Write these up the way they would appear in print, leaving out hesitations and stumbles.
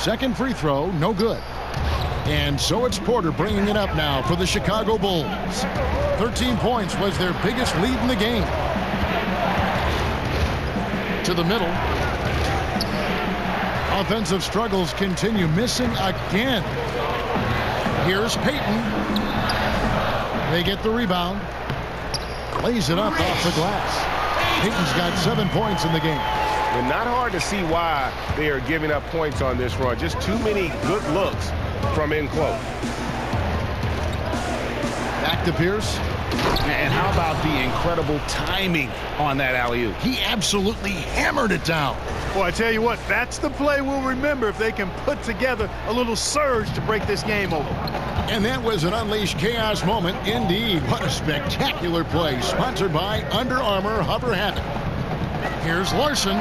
Second free throw, no good. And so it's Porter bringing it up now for the Chicago Bulls. 13 points was their biggest lead in the game. To the middle. Offensive struggles continue, missing again. Here's Payton. They get the rebound. Lays it up off the glass. Payton's got 7 points in the game. And not hard to see why they are giving up points on this run. Just too many good looks from in close. Back to Pierce. And how about the incredible timing on that alley-oop? He absolutely hammered it down. Well, I tell you what, that's the play we'll remember if they can put together a little surge to break this game open. And that was an unleashed chaos moment indeed. What a spectacular play. Sponsored by Under Armour Hover Habit. Here's Larson.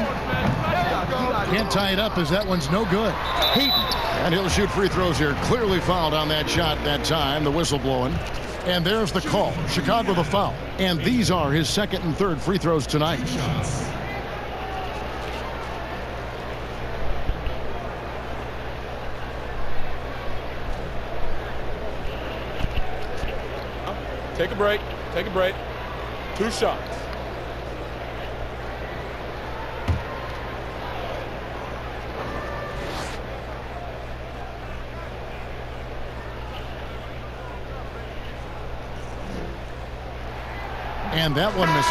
Can't tie it up as that one's no good. Payton. And he'll shoot free throws here. Clearly fouled on that shot that time. The whistle blowing. And there's the call. Chicago the foul. And these are his second and third free throws tonight. Take a break. Take a break. 2 shots. And that one misses.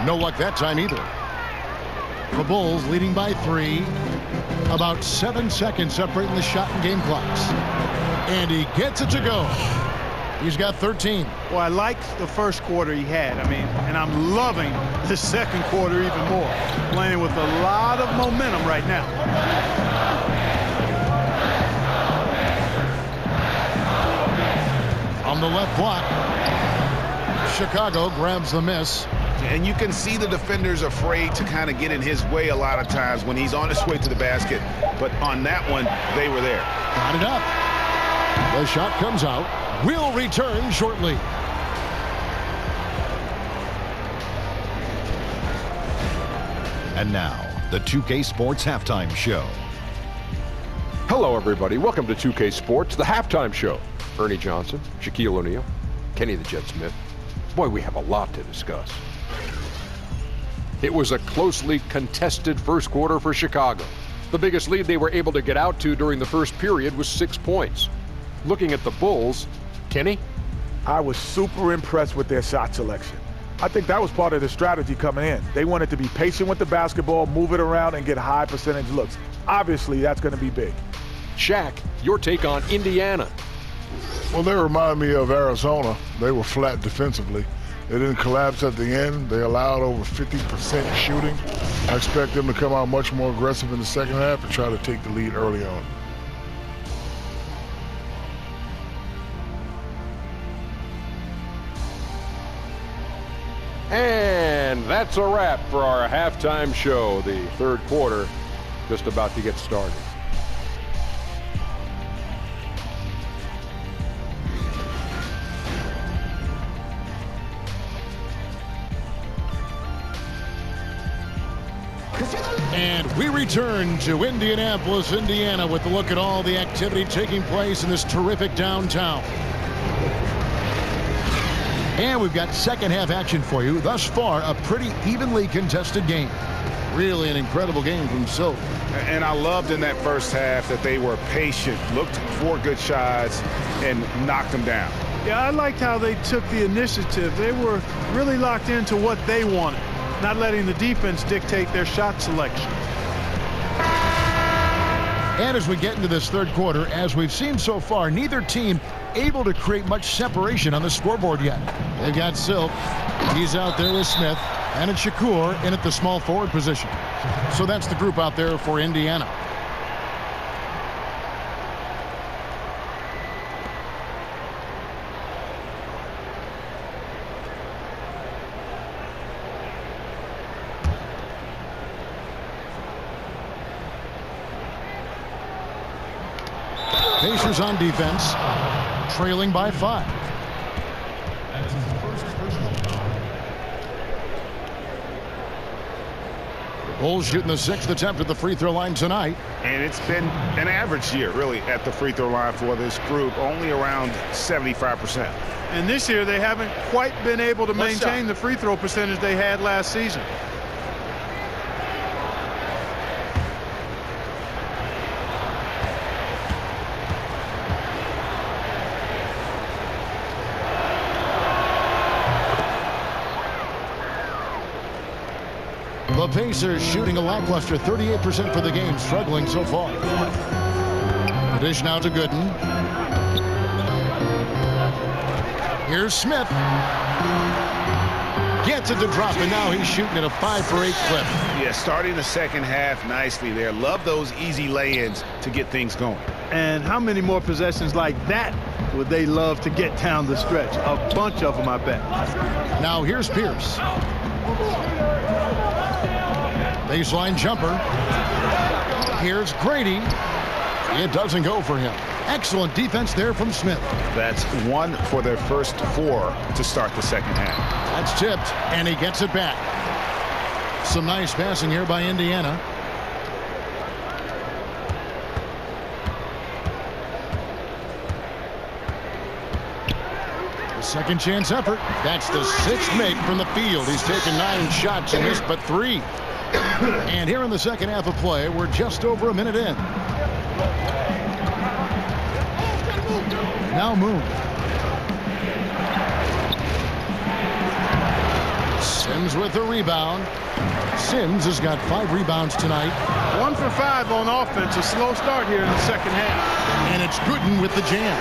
No luck that time either. The Bulls leading by 3. About 7 seconds separating the shot and game clocks. And he gets it to go. He's got 13. Well, I liked the first quarter he had. And I'm loving the second quarter even more. Playing with a lot of momentum right now. On the left block, Chicago grabs the miss. And you can see the defenders afraid to kind of get in his way a lot of times when he's on his way to the basket. But on that one, they were there. Got it up. The shot comes out. Will return shortly. And now, the 2K Sports Halftime Show. Hello, everybody. Welcome to 2K Sports, the Halftime Show. Ernie Johnson, Shaquille O'Neal, Kenny the Jet Smith. Boy, we have a lot to discuss. It was a closely contested first quarter for Chicago. The biggest lead they were able to get out to during the first period was 6 points. Looking at the Bulls, Kenny? I was super impressed with their shot selection. I think that was part of the strategy coming in. They wanted to be patient with the basketball, move it around, and get high percentage looks. Obviously, that's going to be big. Shaq, your take on Indiana. Well, they remind me of Arizona. They were flat defensively. They didn't collapse at the end. They allowed over 50% shooting. I expect them to come out much more aggressive in the second half and try to take the lead early on. And that's a wrap for our halftime show. The third quarter just about to get started. And we return to Indianapolis, Indiana, with a look at all the activity taking place in this terrific downtown. And we've got second half action for you. Thus far, a pretty evenly contested game. Really an incredible game from Silver. And I loved in that first half that they were patient, looked for good shots, and knocked them down. Yeah, I liked how they took the initiative. They were really locked into what they wanted, not letting the defense dictate their shot selection. And as we get into this third quarter, as we've seen so far, neither team able to create much separation on the scoreboard yet. They've got Silk. He's out there with Smith. And it's Shakur in at the small forward position. So that's the group out there for Indiana. Pacers on defense, trailing by 5. Bulls shooting the 6th attempt at the free throw line tonight. And it's been an average year, really, at the free throw line for this group, only around 75%. And this year, they haven't quite been able to maintain the free throw percentage they had last season. The Pacers shooting a lackluster 38% for the game, struggling so far. The dish now to Gooden. Here's Smith. Gets it to drop, and now he's shooting at a 5 for 8 clip. Yeah, starting the second half nicely there. Love those easy lay-ins to get things going. And how many more possessions like that would they love to get down the stretch? A bunch of them, I bet. Now here's Pierce. Baseline jumper. Here's Grady. It doesn't go for him. Excellent defense there from Smith. That's 1 for their first 4 to start the second half. That's tipped, and he gets it back. Some nice passing here by Indiana. The second chance effort. That's the 6th make from the field. He's taken 9 shots and missed but 3. And here in the second half of play, we're just over a minute in. Now Moon. Sims with the rebound. Sims has got 5 rebounds tonight. 1 for 5 on offense. A slow start here in the second half. And it's Gooden with the jam.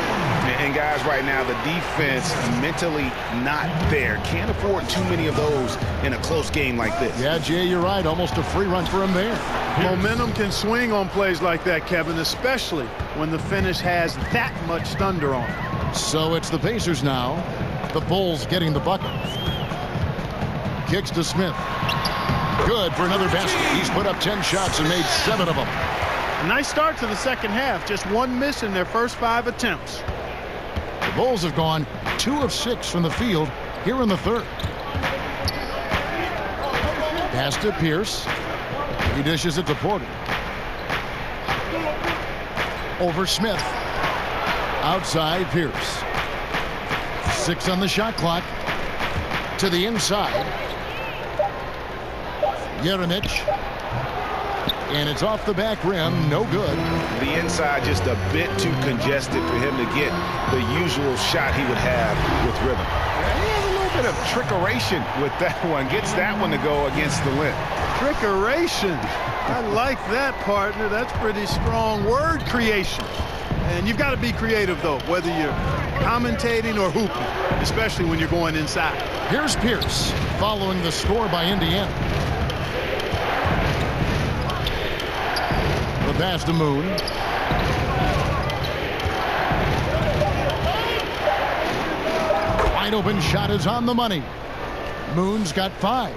And guys, right now, the defense mentally not there. Can't afford too many of those in a close game like this. Yeah, Jay, you're right. Almost a free run for him there. Momentum can swing on plays like that, Kevin, especially when the finish has that much thunder on it. So it's the Pacers now. The Bulls getting the bucket. Kicks to Smith. Good for another basket. He's put up 10 shots and made 7 of them. A nice start to the second half. Just 1 miss in their first 5 attempts. The Bulls have gone 2 of 6 from the field here in the third. Pass to Pierce. He dishes it to Porter. Over Smith. Outside Pierce. 6 on the shot clock. To the inside. Jeremic. And it's off the back rim. No good. The inside just a bit too congested for him to get the usual shot he would have with rhythm. He has a little bit of trickeration with that one. Gets that one to go against the length. Trickeration. I like that, partner. That's pretty strong word creation. And you've got to be creative, though, whether you're commentating or hooping, especially when you're going inside. Here's Pierce following the score by Indiana. The pass to Moon. Wide open shot is on the money. Moon's got 5.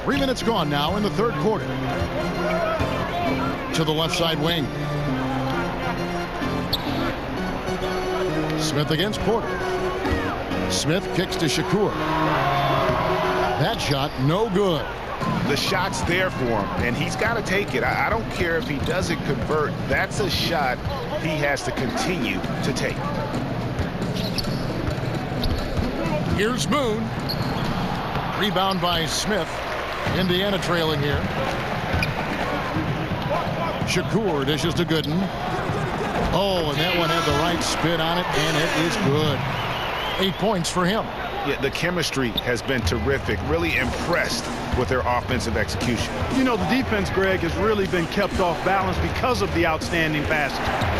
3 minutes gone now in the third quarter. To the left side wing. Smith against Porter. Smith kicks to Shakur. That shot no good. The shot's there for him, and he's got to take it. I don't care if he doesn't convert. That's a shot he has to continue to take. Here's Moon. Rebound by Smith. Indiana trailing here. Shakur dishes to Gooden. Oh, and that one had the right spin on it, and it is good. 8 points for him. Yeah, the chemistry has been terrific. Really impressed with their offensive execution. You know, the defense, Greg, has really been kept off balance because of the outstanding passes.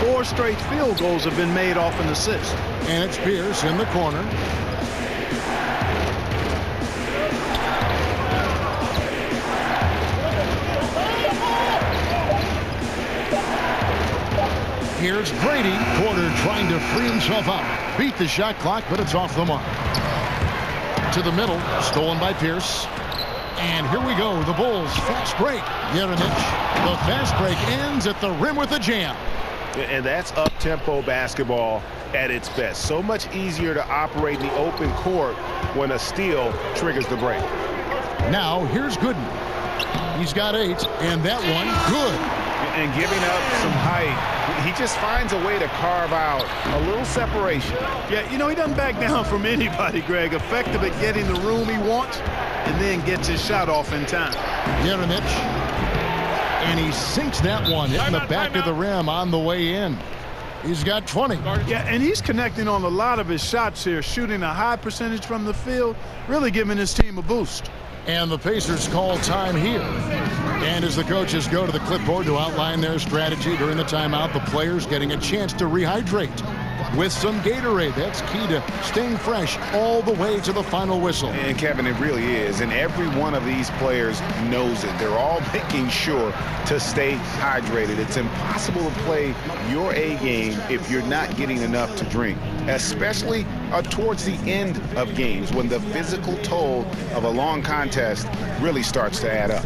4 straight field goals have been made off an assist. And it's Pierce in the corner. Here's Grady. Porter trying to free himself out. Beat the shot clock, but it's off the mark. To the middle, stolen by Pierce. And here we go, the Bulls fast break. Jeremic. The fast break ends at the rim with a jam. And that's up-tempo basketball at its best. So much easier to operate in the open court when a steal triggers the break. Now, here's Gooden. He's got 8, and that one, good. And giving up some height, he just finds a way to carve out a little separation. Yeah, you know, he doesn't back down from anybody, Greg. Effective at getting the room he wants, and then gets his shot off in time. Jeremic. And he sinks that one, hitting the back of the rim on the way in. He's got 20. Yeah, and he's connecting on a lot of his shots here, shooting a high percentage from the field, really giving his team a boost. And the Pacers call time here. And as the coaches go to the clipboard to outline their strategy during the timeout, the players getting a chance to rehydrate with some Gatorade. That's key to staying fresh all the way to the final whistle. And Kevin, it really is. And every one of these players knows it. They're all making sure to stay hydrated. It's impossible to play your A game if you're not getting enough to drink, especially towards the end of games when the physical toll of a long contest really starts to add up.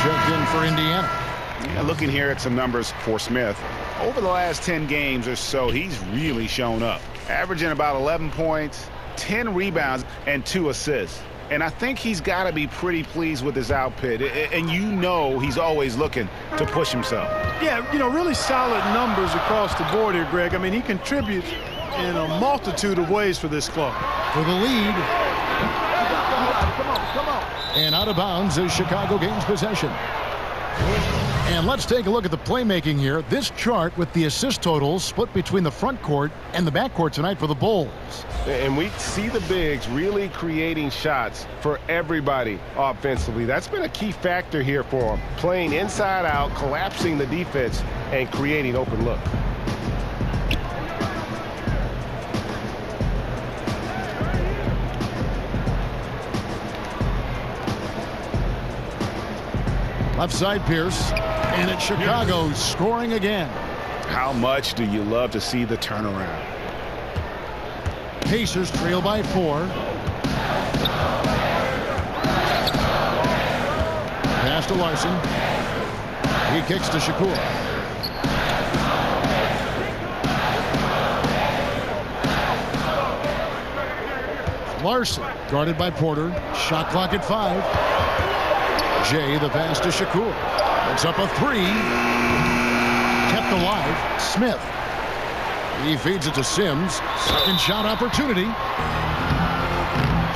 Checked in for Indiana. And looking here at some numbers for Smith, over the last 10 games or so, he's really shown up, averaging about 11 points, 10 rebounds, and 2 assists. And I think he's got to be pretty pleased with his output. And you know he's always looking to push himself. Yeah, you know, really solid numbers across the board here, Greg. I mean, he contributes in a multitude of ways for this club. For the lead. And out of bounds as Chicago gains possession. And let's take a look at the playmaking here. This chart with the assist totals split between the front court and the back court tonight for the Bulls. And we see the bigs really creating shots for everybody offensively. That's been a key factor here for them. Playing inside out, collapsing the defense, and creating open look. Left side Pierce, and it's Chicago scoring again. How much do you love to see the turnaround? Pacers trail by 4. Pass to Larson. He kicks to Shakur. Larson guarded by Porter. Shot clock at 5. Jay, the pass to Shakur. It's up a 3. Kept alive. Smith. He feeds it to Sims. Second shot opportunity.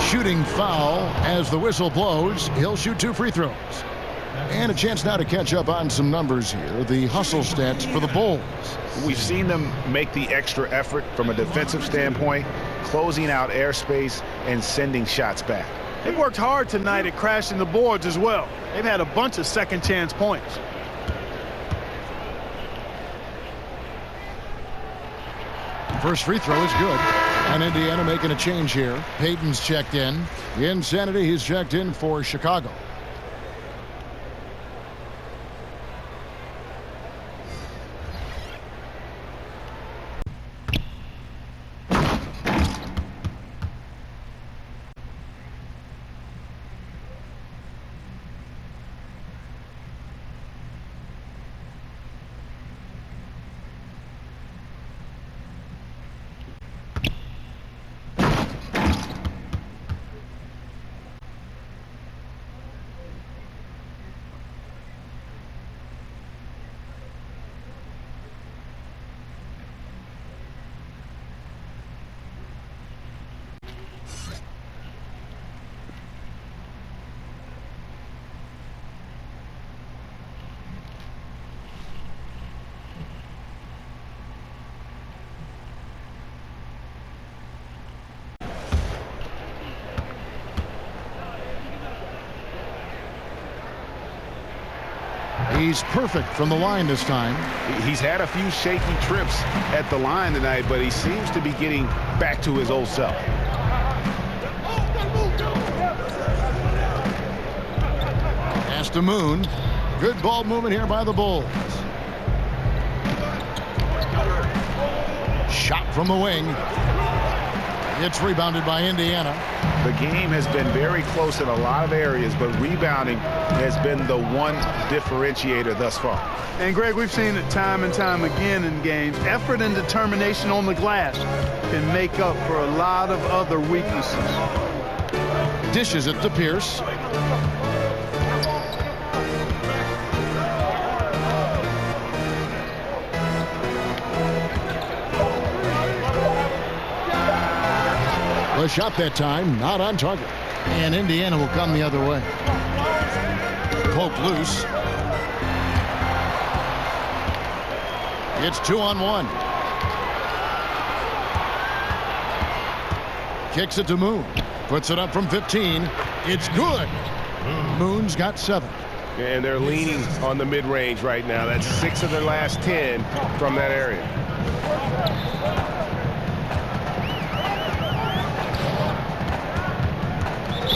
Shooting foul as the whistle blows. He'll shoot 2 free throws. And a chance now to catch up on some numbers here. The hustle stats for the Bulls. We've seen them make the extra effort from a defensive standpoint, closing out airspace and sending shots back. They've worked hard tonight at crashing the boards as well. They've had a bunch of second chance points. First free throw is good. And Indiana making a change here. Payton's checked in. Insanity, he's checked in for Chicago. He's perfect from the line this time. He's had a few shaky trips at the line tonight, but he seems to be getting back to his old self. Pass to Moon. Good ball movement here by the Bulls. Shot from the wing. It's rebounded by Indiana. The game has been very close in a lot of areas, but rebounding has been the one differentiator thus far. And Greg, we've seen it time and time again in games. Effort and determination on the glass can make up for a lot of other weaknesses. Dishes it to Pierce. The shot that time, not on target. And Indiana will come the other way. Poked loose. It's 2-on-1. Kicks it to Moon. Puts it up from 15. It's good. Moon's got 7. And they're leaning on the mid-range right now. That's 6 of their last 10 from that area.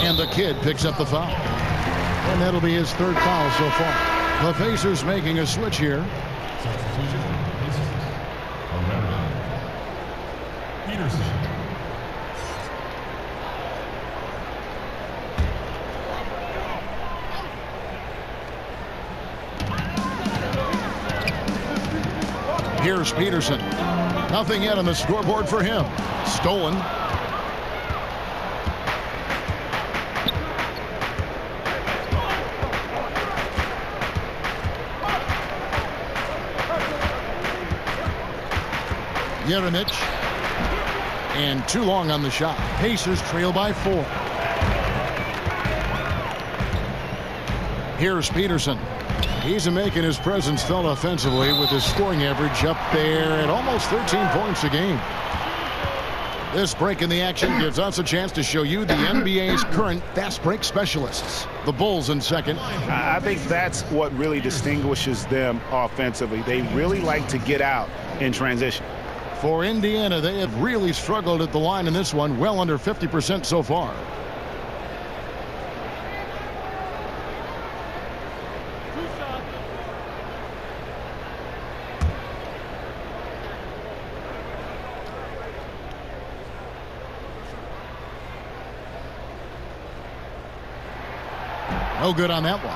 And the kid picks up the foul. And that'll be his 3rd foul so far. The Pacers making a switch here. Here's Peterson. Nothing yet on the scoreboard for him. Stolen. Yerenich. And too long on the shot. Pacers trail by 4. Here's Peterson. He's making his presence felt offensively with his scoring average up there at almost 13 points a game. This break in the action gives us a chance to show you the NBA's current fast break specialists. The Bulls in second. I think that's what really distinguishes them offensively. They really like to get out in transition. For Indiana, they have really struggled at the line in this one, well under 50% so far. No good on that one.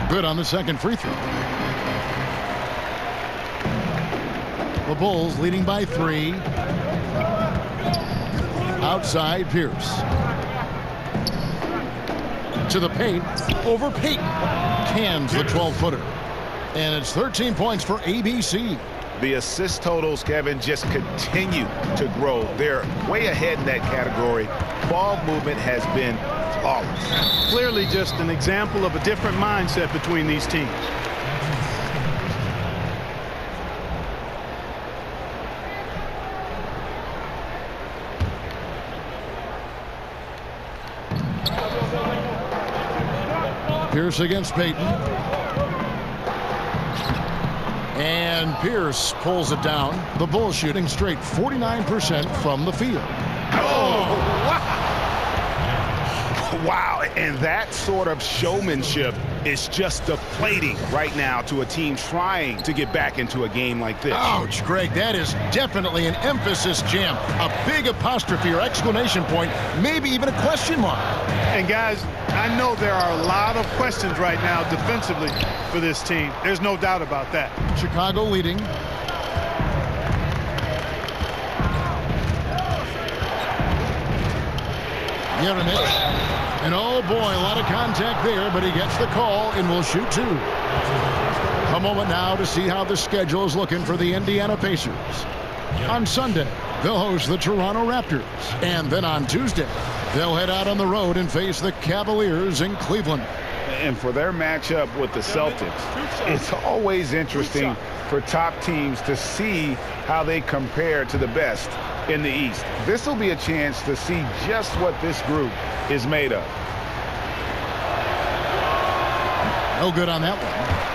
Good on the second free throw. The Bulls leading by 3. Outside Pierce. To the paint. Over Payton. Cans the 12-footer. And it's 13 points for ABC. The assist totals, Kevin, just continue to grow. They're way ahead in that category. Ball movement has been flawless. Clearly just an example of a different mindset between these teams. Pierce against Payton. And Pierce pulls it down. The Bulls shooting straight 49% from the field. Oh, wow. Wow, and that sort of showmanship is just deflating right now to a team trying to get back into a game like this. Ouch, Greg, that is definitely an emphasis jam. A big apostrophe or exclamation point, maybe even a question mark. And guys, I know there are a lot of questions right now defensively for this team. There's no doubt about that. Chicago leading. Yerenich And oh boy, a lot of contact there, but he gets the call and will shoot 2. A moment now to see how the schedule is looking for the Indiana Pacers. On Sunday, they'll host the Toronto Raptors. And then on Tuesday, they'll head out on the road and face the Cavaliers in Cleveland. And for their matchup with the Celtics, it's always interesting for top teams to see how they compare to the best in the East. This will be a chance to see just what this group is made of. No good on that one.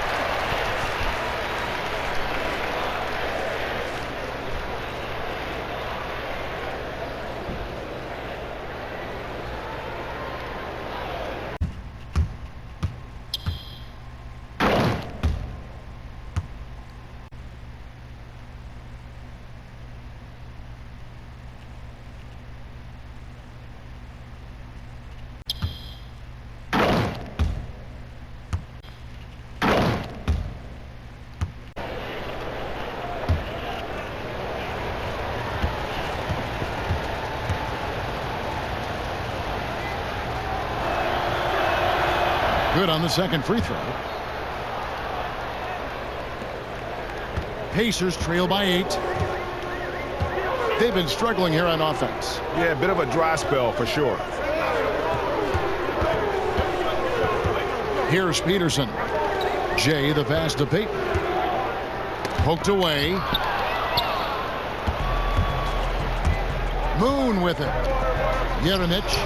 Good on the second free throw. Pacers trail by 8. They've been struggling here on offense. Yeah, a bit of a dry spell for sure. Here's Peterson. Jay, the pass to Payton. Poked away. Moon with it. Yerenich.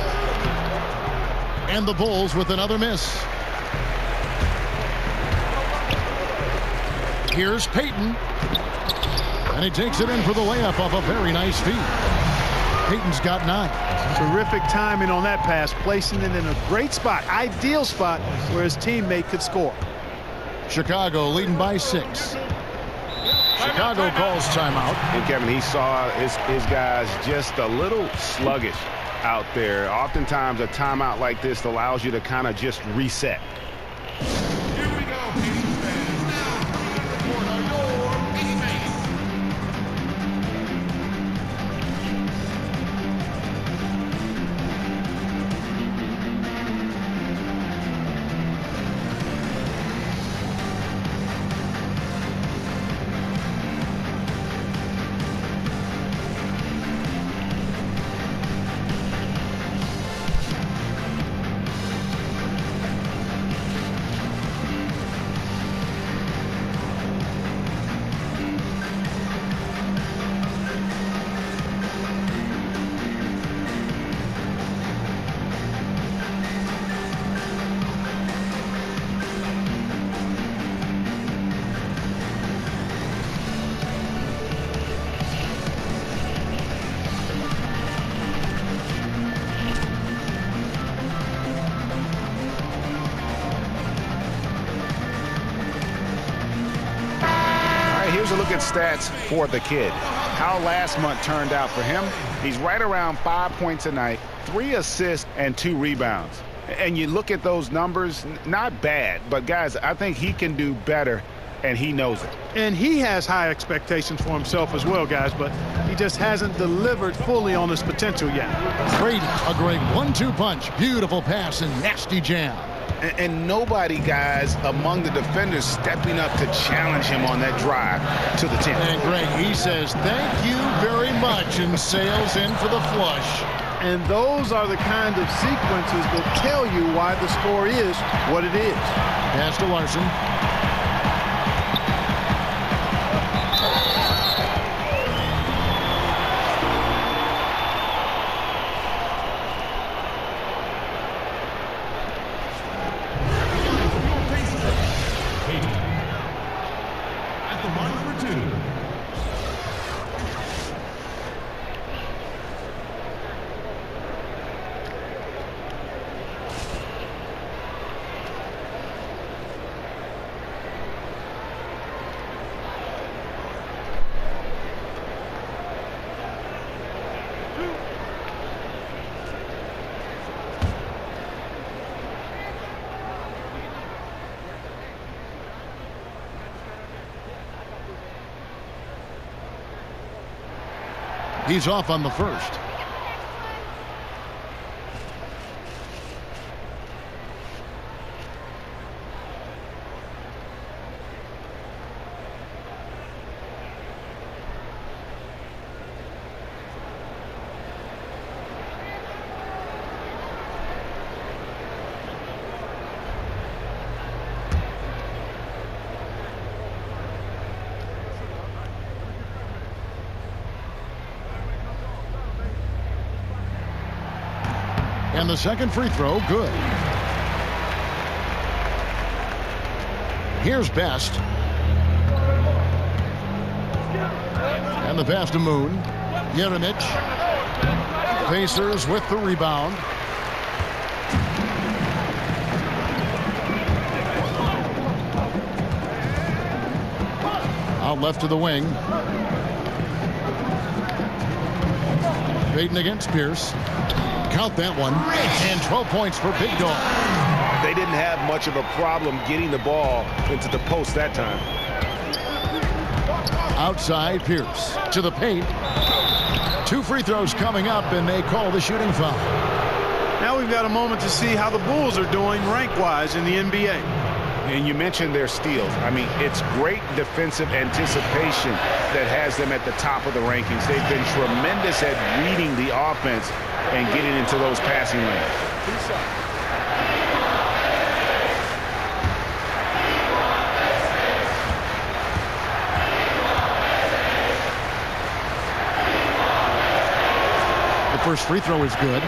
And the Bulls with another miss. Here's Payton. And he takes it in for the layup off a very nice feed. Payton's got 9. Terrific timing on that pass, placing it in a great spot, ideal spot where his teammate could score. Chicago leading by 6. Chicago calls timeout. And Kevin, he saw his guys just a little sluggish out there. Oftentimes a timeout like this allows you to kind of just reset. Here we go, Pacers fans. Now, report on your teammates. Here's a look at stats for the kid. How last month turned out for him. He's right around 5 points a night, 3 assists, and 2 rebounds. And you look at those numbers, not bad, but guys, I think he can do better, and he knows it. And he has high expectations for himself as well, guys, but he just hasn't delivered fully on his potential yet. Brady, a great 1-2 punch. Beautiful pass and nasty jam. And nobody, guys, among the defenders stepping up to challenge him on that drive to the 10. And Greg, he says, thank you very much, and sails in for the flush. And those are the kind of sequences that tell you why the score is what it is. Pass to Larson. He's off on the first. And the second free throw, good. Here's Best. And the pass to Moon. Jeremic. Pacers with the rebound. Out left to the wing. Payton against Pierce. Count that one. And 12 points for Big Dog. They didn't have much of a problem getting the ball into the post that time. Outside Pierce to the paint. 2 free throws coming up, and they call the shooting foul. Now we've got a moment to see how the Bulls are doing rank-wise in the NBA. And you mentioned their steals. I mean, it's great defensive anticipation that has them at the top of the rankings. They've been tremendous at reading the offense and getting into those passing lanes. The first free throw is good.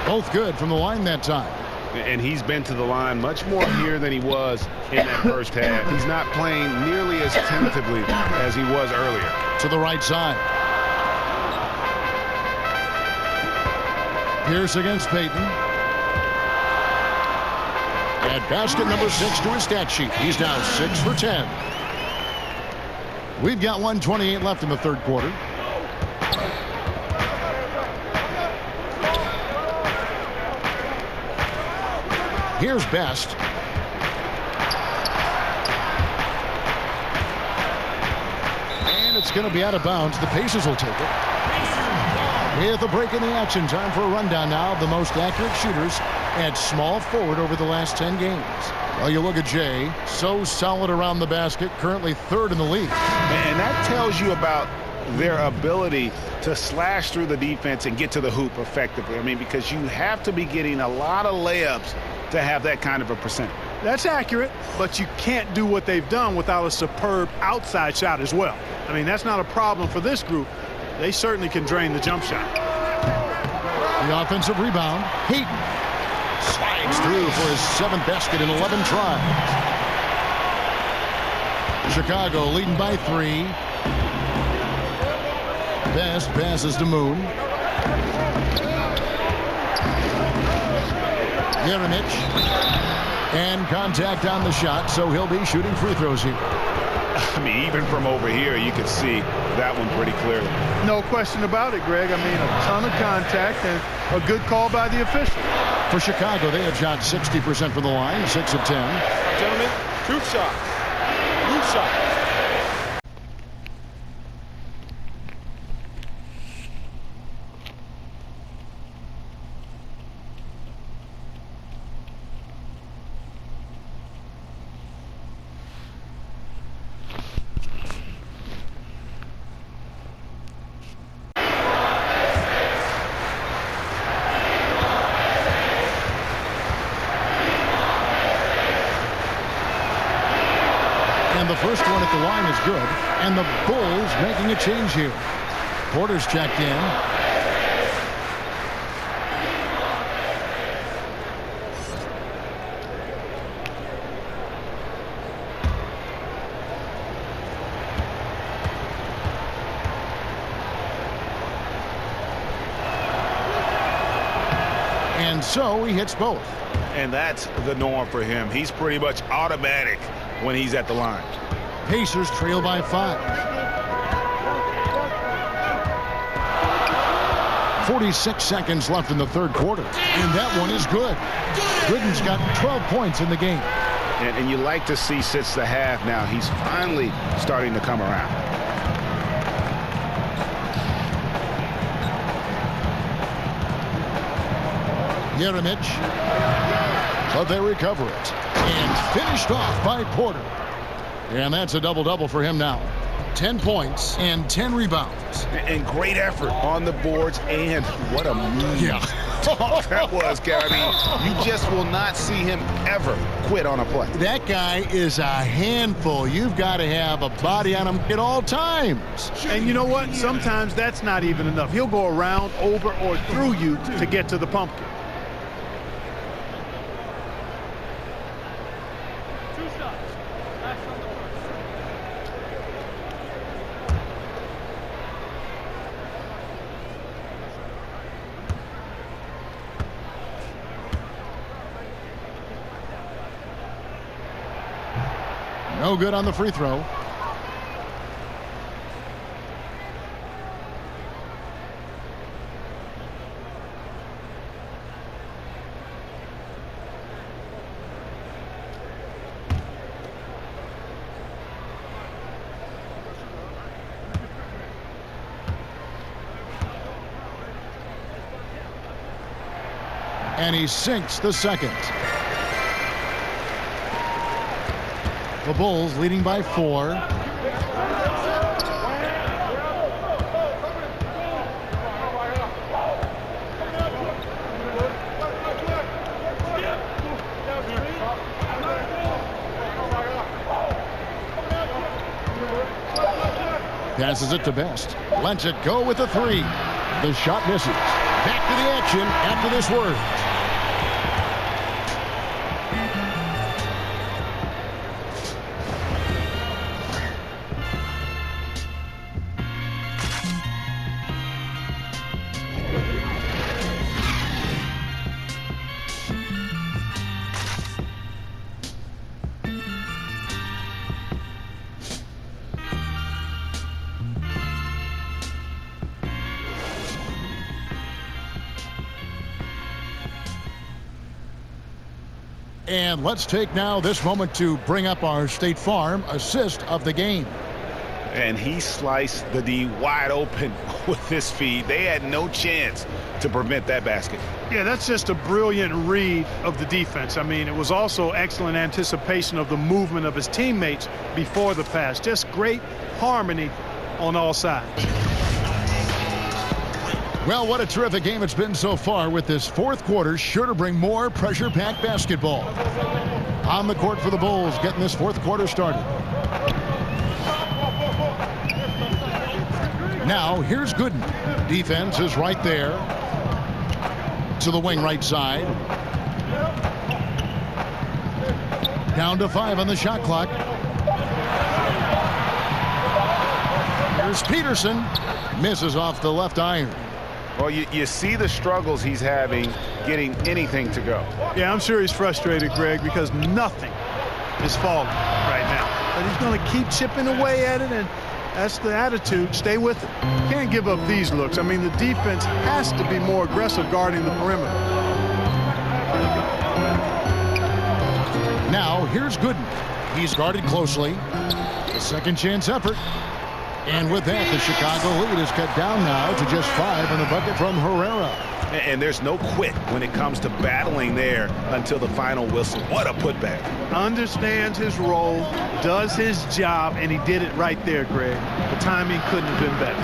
Both good from the line that time. And he's been to the line much more here than he was in that first half. He's not playing nearly as tentatively as he was earlier. To the right side. Pierce against Payton. At basket number 6 to his stat sheet. He's now 6 for 10. We've got 1:28 left in the third quarter. Here's Best. And it's going to be out of bounds. The Pacers will take it. With a break in the action, time for a rundown now of the most accurate shooters at small forward over the last 10 games. Well, you look at Jay, so solid around the basket, currently 3rd in the league. And that tells you about their ability to slash through the defense and get to the hoop effectively. I mean, because you have to be getting a lot of layups to have that kind of a percentage. That's accurate, but you can't do what they've done without a superb outside shot as well. I mean, that's not a problem for this group. They certainly can drain the jump shot. The offensive rebound. Payton slides through for his 7th basket in 11 tries. Chicago leading by 3. Best passes to Moon. Jeremic. And contact on the shot, so he'll be shooting free throws here. I mean, even from over here, you could see that one pretty clearly. No question about it, Greg. I mean, a ton of contact and a good call by the official. For Chicago, they have shot 60% from the line, 6 of 10. Gentlemen, 2 shots. 2 shots. And the first one at the line is good. And the Bulls making a change here. Porter's checked in. And so he hits both. And that's the norm for him. He's pretty much automatic when he's at the line. Pacers trail by 5. 46 seconds left in the third quarter. And that one is good. Gooden's got 12 points in the game. And you like to see since the half now, he's finally starting to come around. Jeremic. But they recover it. And finished off by Porter. And that's a double-double for him now. 10 points and 10 rebounds. And great effort on the boards, and what a move. Yeah. That was, Gary. You just will not see him ever quit on a play. That guy is a handful. You've got to have a body on him at all times. And you know what? Sometimes that's not even enough. He'll go around, over, or through you to get to the pumpkin. No good on the free throw. And he sinks the second. The Bulls leading by 4. Passes it to Best. Lets it go with the 3. The shot misses. Back to the action after this word. And let's take now this moment to bring up our State Farm assist of the game. And he sliced the D wide open with this feed. They had no chance to prevent that basket. Yeah, that's just a brilliant read of the defense. I mean, it was also excellent anticipation of the movement of his teammates before the pass. Just great harmony on all sides. Well, what a terrific game it's been so far, with this fourth quarter sure to bring more pressure-packed basketball. On the court for the Bulls, getting this fourth quarter started. Now, here's Gooden. Defense is right there. To the wing right side. Down to 5 on the shot clock. Here's Peterson. Misses off the left iron. Well, you see the struggles he's having getting anything to go. Yeah, I'm sure he's frustrated, Greg, because nothing is falling right now. But he's going to keep chipping away at it, and that's the attitude. Stay with it. Can't give up these looks. I mean, the defense has to be more aggressive guarding the perimeter. Now, here's Gooden. He's guarded closely. The second chance effort. And with that, the Chicago lead is cut down now to just 5 on the bucket from Herrera. And there's no quit when it comes to battling there until the final whistle. What a putback. Understands his role, does his job, and he did it right there, Greg. The timing couldn't have been better.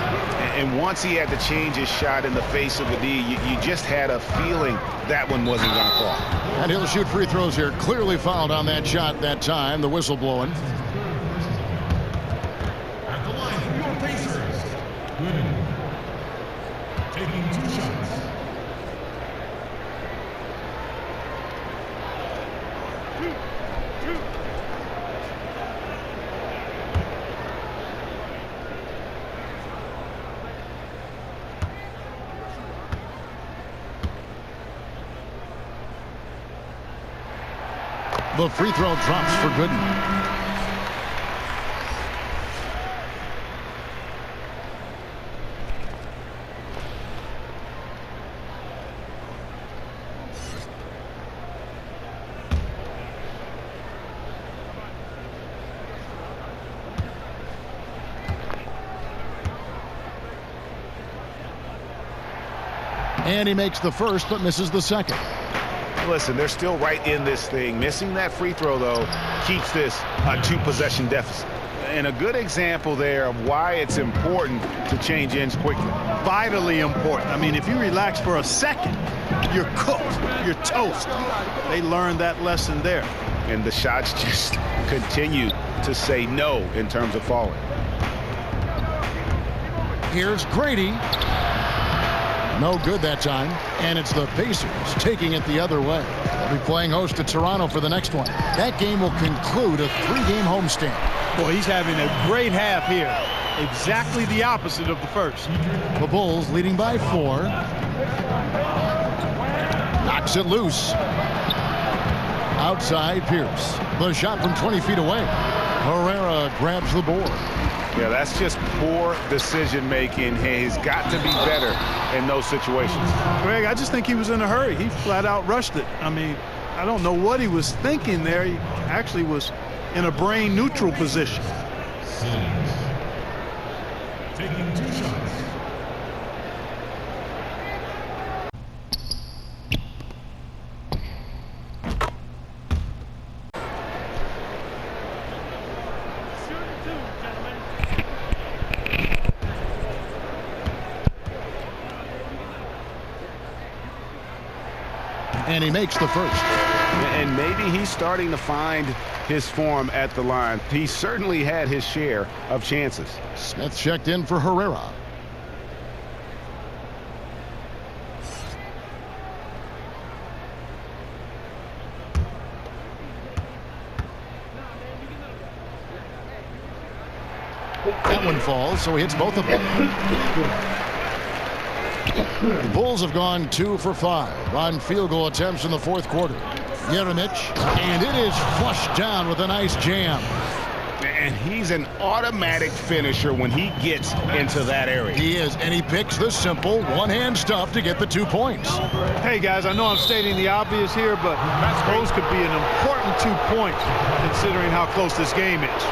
And once he had to change his shot in the face of the D, you just had a feeling that one wasn't going to fall. And he'll shoot free throws here. Clearly fouled on that shot that time. The whistle blowing. Taking 2 shots. The free throw drops for Gooden. And he makes the first, but misses the second. Listen, they're still right in this thing. Missing that free throw, though, keeps this a 2-possession deficit. And a good example there of why it's important to change ends quickly. Vitally important. I mean, if you relax for a second, you're cooked. You're toast. They learned that lesson there. And the shots just continue to say no in terms of falling. Here's Grady. No good that time. And it's the Pacers taking it the other way. They'll be playing host to Toronto for the next one. That game will conclude a 3-game homestand. Boy, he's having a great half here. Exactly the opposite of the first. The Bulls leading by 4. Knocks it loose. Outside Pierce. The shot from 20 feet away. Herrera grabs the board. Yeah, that's just poor decision making. He's got to be better in those situations. Greg, I just think he was in a hurry. He flat out rushed it. I mean, I don't know what he was thinking there. He actually was in a brain neutral position. Taking 2 shots. And he makes the first. And maybe he's starting to find his form at the line. He certainly had his share of chances. Smith checked in for Herrera. That one falls, so he hits both of them. The Bulls have gone 2 for 5 on field goal attempts in the fourth quarter. Jeremic, and it is flushed down with a nice jam. And he's an automatic finisher when he gets into that area. He is, and he picks the simple one-hand stuff to get the 2 points. Hey, guys, I know I'm stating the obvious here, but those could be an important 2 points considering how close this game is.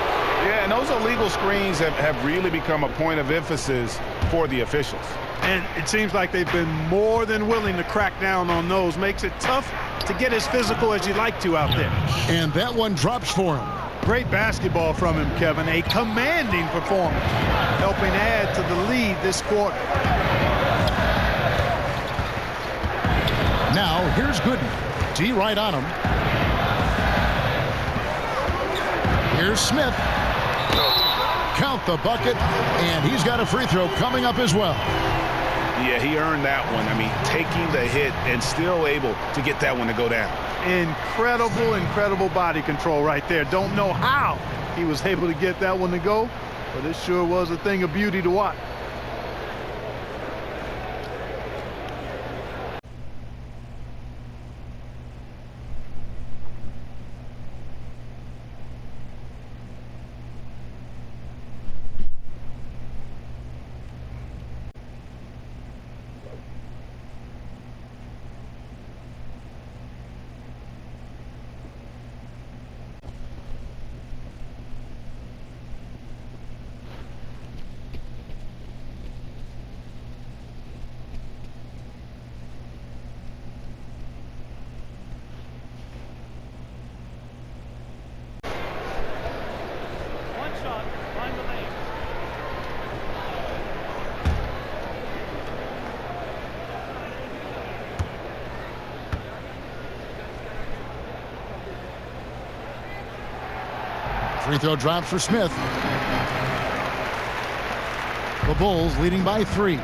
Yeah, and those illegal screens have really become a point of emphasis for the officials. And it seems like they've been more than willing to crack down on those. Makes it tough to get as physical as you'd like to out there. And that one drops for him. Great basketball from him, Kevin. A commanding performance, helping add to the lead this quarter. Now, here's Gooden. D right on him. Here's Smith. Count the bucket, and he's got a free throw coming up as well. Yeah, he earned that one. I mean, taking the hit and still able to get that one to go down. Incredible body control right there. Don't know how he was able to get that one to go, but it sure was a thing of beauty to watch. Free throw drops for Smith. The Bulls leading by 3.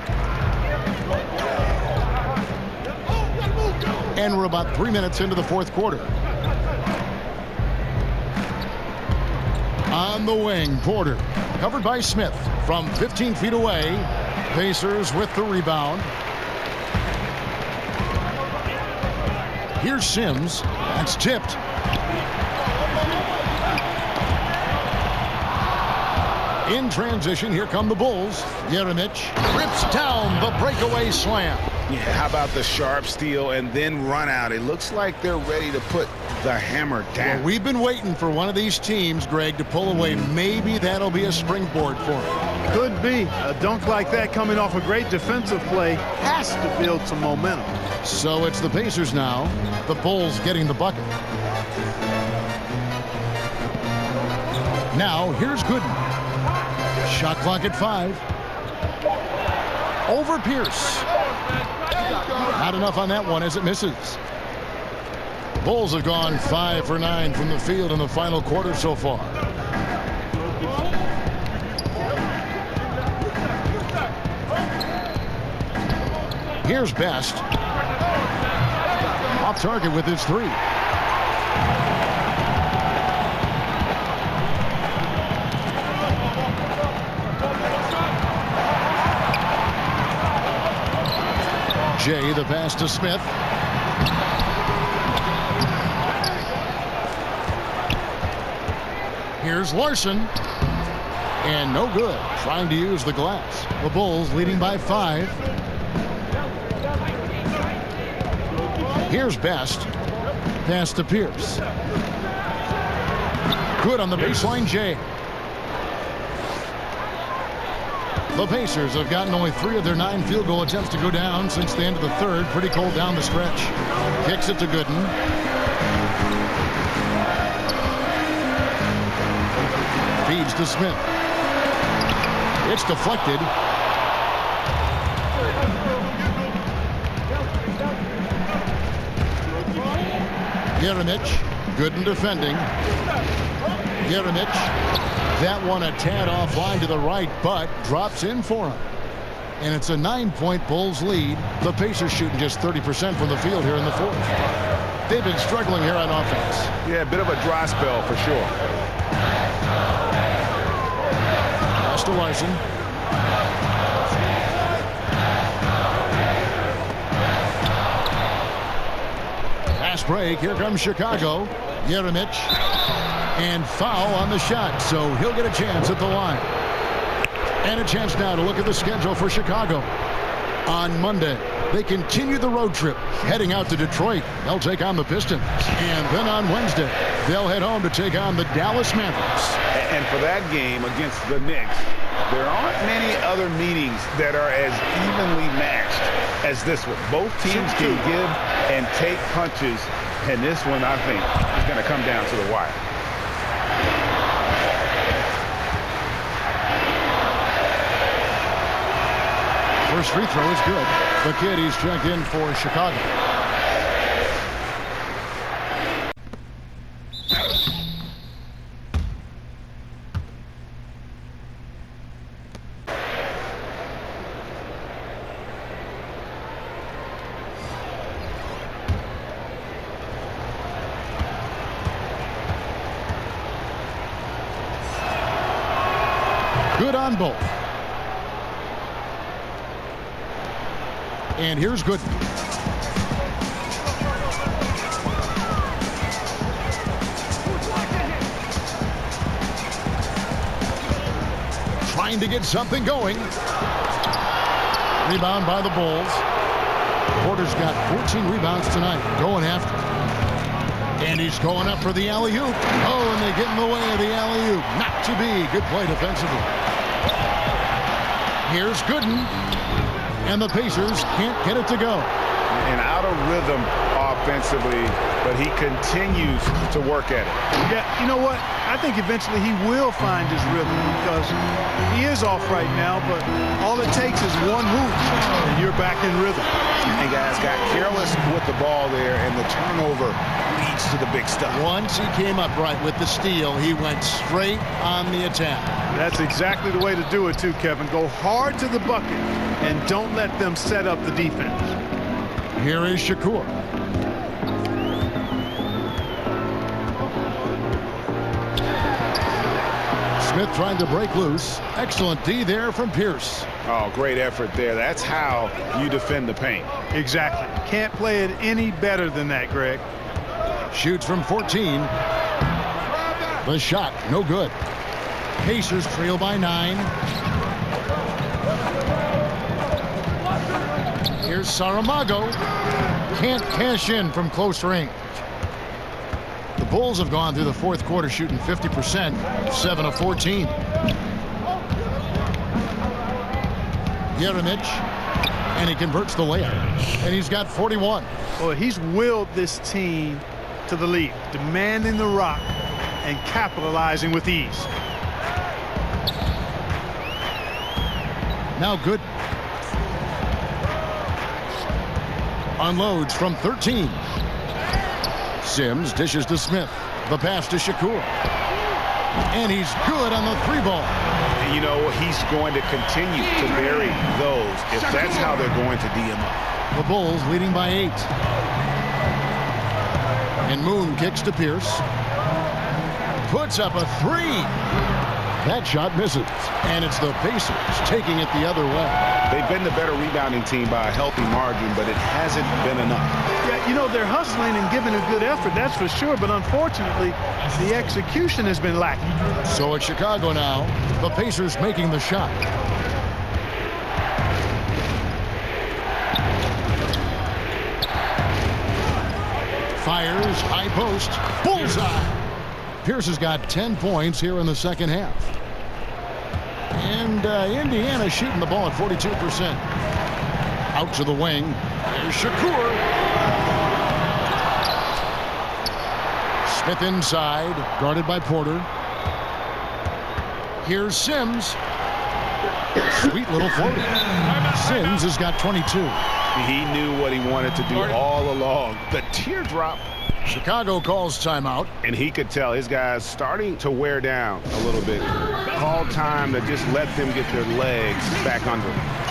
And we're about 3 minutes into the fourth quarter. On the wing, Porter. Covered by Smith from 15 feet away. Pacers with the rebound. Here's Sims. That's tipped. In transition, here come the Bulls. Jeremic rips down the breakaway slam. Yeah, how about the sharp steal and then run out? It looks like they're ready to put the hammer down. Well, we've been waiting for one of these teams, Greg, to pull away. Maybe that'll be a springboard for them. Could be. A dunk like that coming off a great defensive play has to build some momentum. So it's the Pacers now. The Bulls getting the bucket. Now, here's Gooden. Shot clock at 5. Over Pierce. Not enough on that one as it misses. Bulls have gone 5 for 9 from the field in the final quarter so far. Here's Best. Off target with his 3. Jay, the pass to Smith. Here's Larson. And no good. Trying to use the glass. The Bulls leading by 5. Here's Best. Pass to Pierce. Good on the baseline, Jay. The Pacers have gotten only 3 of their 9 field goal attempts to go down since the end of the third. Pretty cold down the stretch. Kicks it to Gooden. Feeds to Smith. It's deflected. Jeremic. Gooden defending. Jeremic. That one a tad offline to the right, but drops in for him. And it's a 9-point Bulls lead. The Pacers shooting just 30% from the field here in the fourth. They've been struggling here on offense. Yeah, a bit of a dry spell for sure. Pass to Larson. Pass break. Here comes Chicago. Jeremic. And foul on the shot, so he'll get a chance at the line. And a chance now to look at the schedule for Chicago. On Monday, they continue the road trip, heading out to Detroit. They'll take on the Pistons. And then on Wednesday, they'll head home to take on the Dallas Mavericks. And for that game against the Knicks, there aren't many other meetings that are as evenly matched as this one. Both teams can give and take punches, and this one, I think, is going to come down to the wire. First free throw is good. The kid, he's checked in for Chicago. Good on both. And here's Gooden. Trying to get something going. Rebound by the Bulls. Porter's got 14 rebounds tonight. Going after it. And he's going up for the alley-oop. Oh, and they get in the way of the alley-oop. Not to be. Good play defensively. Here's Gooden. And the Pacers can't get it to go. And out of rhythm offensively, but he continues to work at it. Yeah, you know what? I think eventually he will find his rhythm because he is off right now, but all it takes is one hoop, and you're back in rhythm. And guys got careless with the ball there, and the turnover leads to the big stuff. Once he came up right with the steal, he went straight on the attack. That's exactly the way to do it, too, Kevin. Go hard to the bucket and don't let them set up the defense. Here is Shakur. Smith trying to break loose. Excellent D there from Pierce. Oh, great effort there. That's how you defend the paint. Exactly. Can't play it any better than that, Greg. Shoots from 14. The shot, no good. Pacers trail by 9. Here's Saramago. Can't cash in from close range. The Bulls have gone through the fourth quarter shooting 50%, 7 of 14. Jeremic, and he converts the layup, and he's got 41. Well, he's willed this team to the lead, demanding the rock, and capitalizing with ease. Now good. Unloads from 13. Sims dishes to Smith. The pass to Shakur. And he's good on the 3-ball. And you know, he's going to continue to bury those if that's how they're going to D him up. The Bulls leading by 8. And Moon kicks to Pierce. Puts up a 3. That shot misses. And it's the Pacers taking it the other way. They've been the better rebounding team by a healthy margin, but it hasn't been enough. Yeah, you know, they're hustling and giving a good effort, that's for sure. But unfortunately, the execution has been lacking. So it's Chicago now. The Pacers making the shot. Fires, high post, bullseye. Pierce has got 10 points here in the second half. And Indiana shooting the ball at 42%. Out to the wing. There's Shakur. Smith inside, guarded by Porter. Here's Sims. Sweet little floater. Sims has got 22. He knew what he wanted to do all along. The teardrop. Chicago calls timeout. And he could tell his guys starting to wear down a little bit. Called time to just let them get their legs back under them.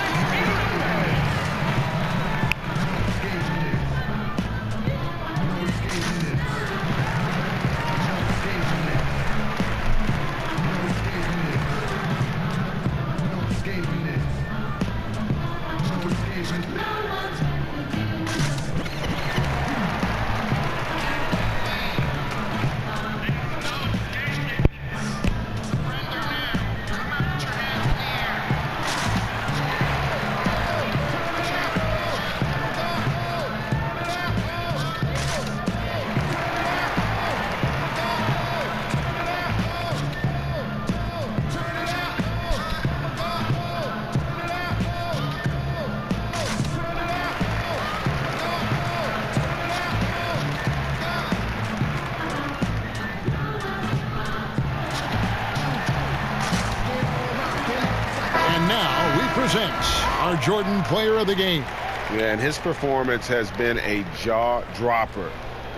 Our Jordan player of the game. Yeah, and his performance has been a jaw-dropper.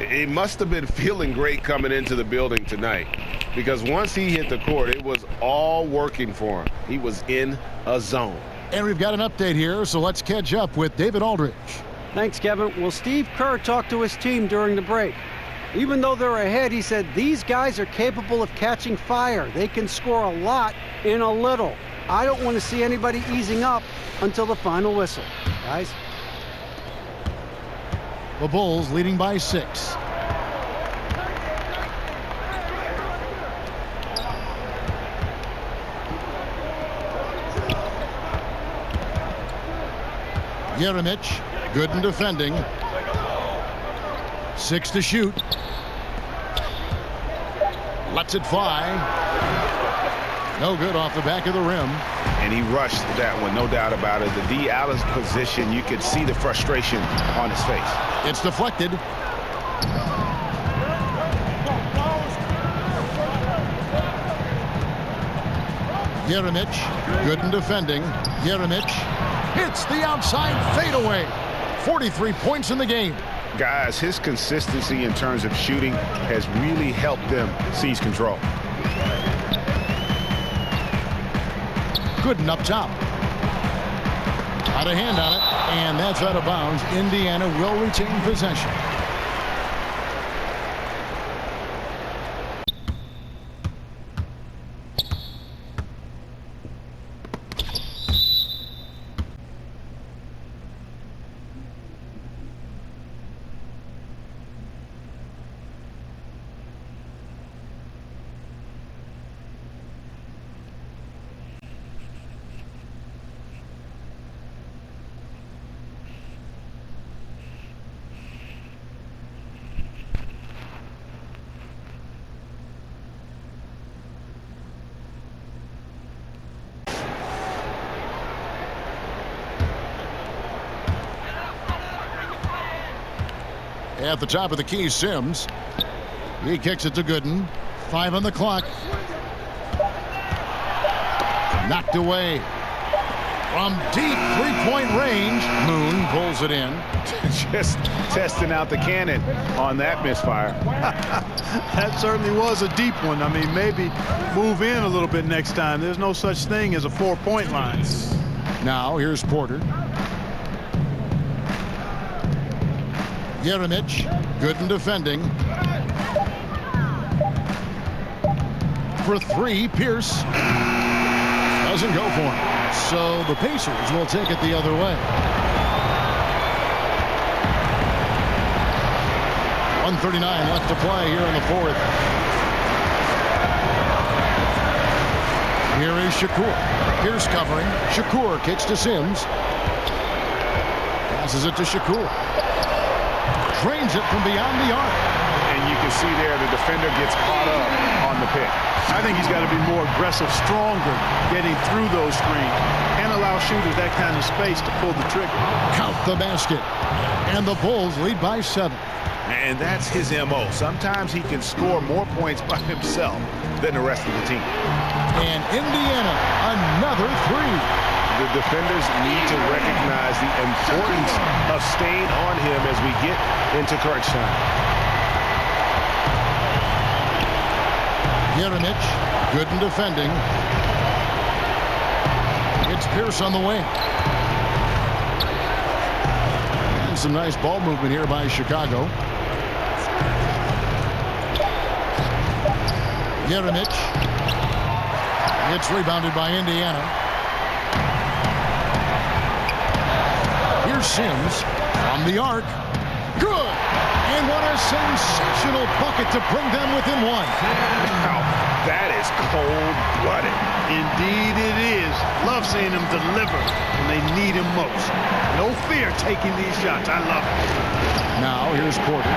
He must have been feeling great coming into the building tonight, because once he hit the court, it was all working for him. He was in a zone. And we've got an update here, so let's catch up with David Aldridge. Thanks, Kevin. Well, Steve Kerr talked to his team during the break. Even though they're ahead, he said these guys are capable of catching fire. They can score a lot in a little. I don't want to see anybody easing up until the final whistle. Guys. The Bulls leading by 6. Jeremic, good in defending. 6 to shoot. Lets it fly. No good off the back of the rim. And he rushed that one, no doubt about it. The D out of position, you could see the frustration on his face. It's deflected. Jeremic, good in defending. Jeremic hits the outside fadeaway. 43 points in the game. Guys, his consistency in terms of shooting has really helped them seize control. Gooden up top. Got a hand on it, and that's out of bounds. Indiana will retain possession. At the top of the key, Sims. He kicks it to Gooden. 5 on the clock. Knocked away. From deep three-point range, Moon pulls it in. Just testing out the cannon on that misfire. That certainly was a deep one. I mean, maybe move in a little bit next time. There's no such thing as a 4-point line. Now here's Porter. Jeremic, good in defending. For 3, Pierce. Doesn't go for him. So the Pacers will take it the other way. 1:39 left to play here in the 4th. Here is Shakur. Here's covering. Shakur kicks to Sims. Passes it to Shakur. Drains it from beyond the arc. And you can see there the defender gets caught up on the pick. I think he's got to be more aggressive, stronger, getting through those screens. Can't allow shooters that kind of space to pull the trigger. Count the basket. And the Bulls lead by 7. And that's his MO. Sometimes he can score more points by himself than the rest of the team. And Indiana, another 3. The defenders need to recognize the importance of staying on him as we get into crunch time. Jeremic, good in defending. It's Pierce on the wing. And some nice ball movement here by Chicago. Jeremic. It's rebounded by Indiana. Here's Sims from the arc. Good! And what a sensational bucket to bring them within 1. Wow, that is cold-blooded. Indeed it is. Love seeing him deliver when they need him most. No fear taking these shots. I love it. Now here's Porter.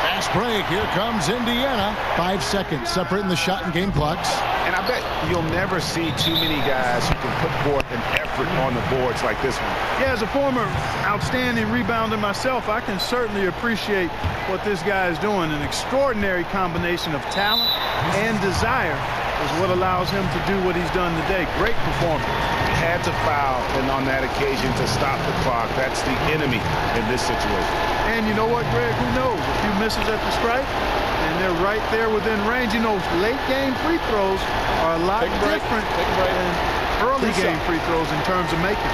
Fast break. Here comes Indiana. 5 seconds separating the shot and game clocks. And I bet you'll never see too many guys who can put forth an effort on the boards like this one. Yeah, as a former outstanding rebounder myself, I can certainly appreciate what this guy is doing. An extraordinary combination of talent and desire is what allows him to do what he's done today. Great performance. He had to foul, and on that occasion to stop the clock. That's the enemy in this situation. And you know what, Greg? Who knows? A few misses at the stripe, and they're right there within range. You know, late game free throws are a lot different than early game free throws in terms of making.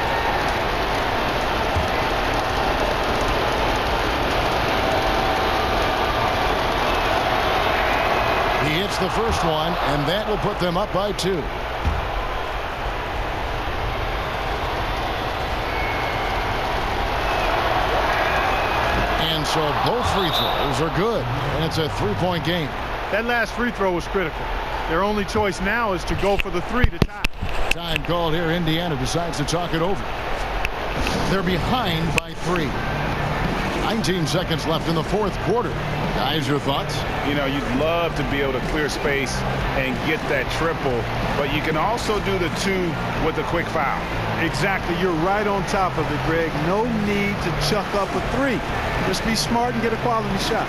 He hits the first one, and that will put them up by 2. And so both free throws are good, and it's a 3-point game. That last free throw was critical. Their only choice now is to go for the 3 to tie. Time called here. Indiana decides to talk it over. They're behind by 3. 19 seconds left in the 4th quarter. Guys, your thoughts? You know, you'd love to be able to clear space and get that triple, but you can also do the 2 with a quick foul. Exactly. You're right on top of it, Greg. No need to chuck up a 3. Just be smart and get a quality shot.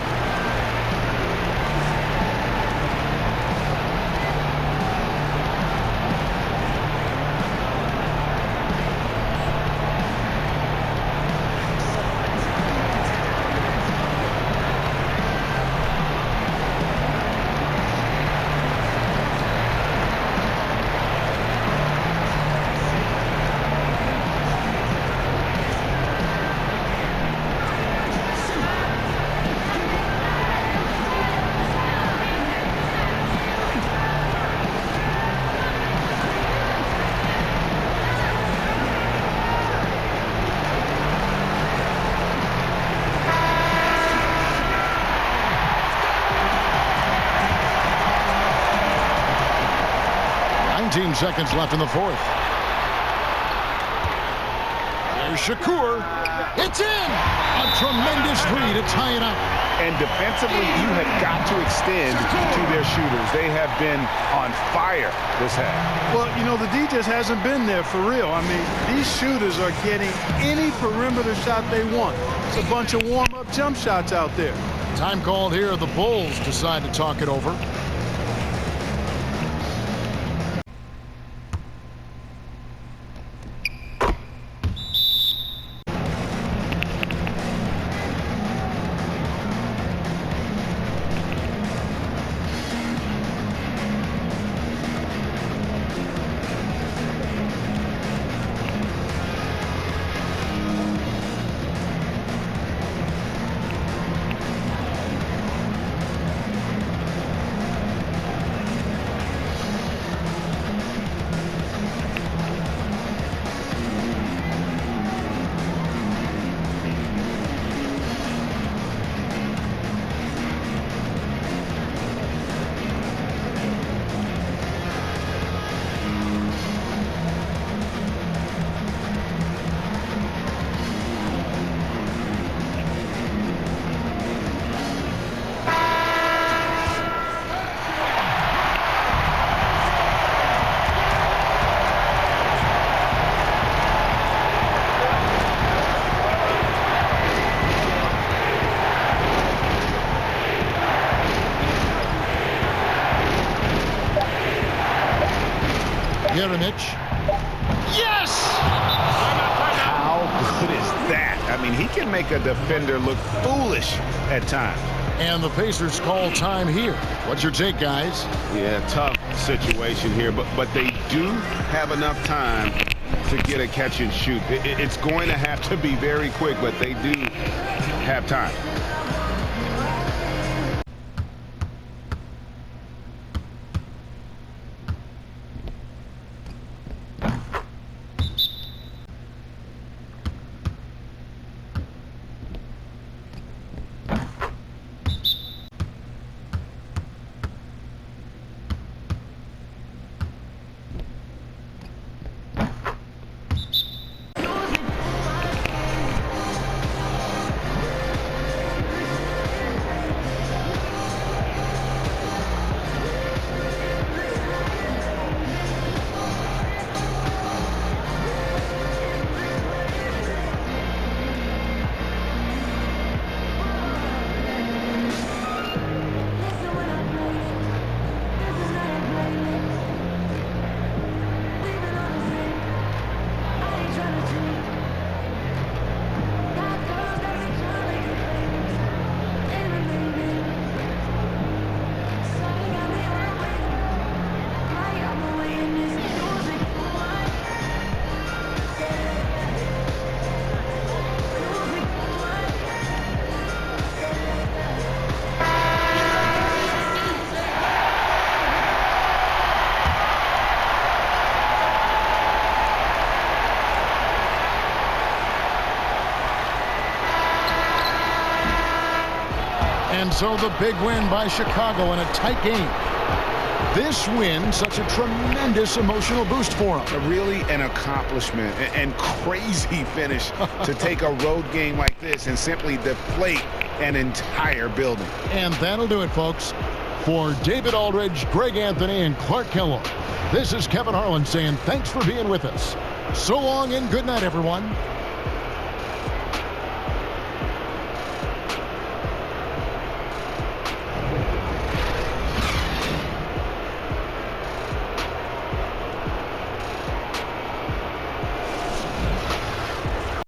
Seconds left in the 4th. There's Shakur. It's in! A tremendous 3 to tie it up. And defensively, you have got to extend to their shooters. They have been on fire this half. Well, you know, the D just hasn't been there for real. I mean, these shooters are getting any perimeter shot they want. It's a bunch of warm-up jump shots out there. Time called here. The Bulls decide to talk it over. Yes! How good is that? I mean, he can make a defender look foolish at times. And the Pacers call time here. What's your take, guys? Yeah, tough situation here, but they do have enough time to get a catch and shoot. It's going to have to be very quick, but they do have time. And so the big win by Chicago in a tight game. This win, such a tremendous emotional boost for them. Really an accomplishment and crazy finish to take a road game like this and simply deflate an entire building. And that'll do it, folks. For David Aldridge, Greg Anthony, and Clark Kellogg, this is Kevin Harlan saying thanks for being with us. So long and good night, everyone.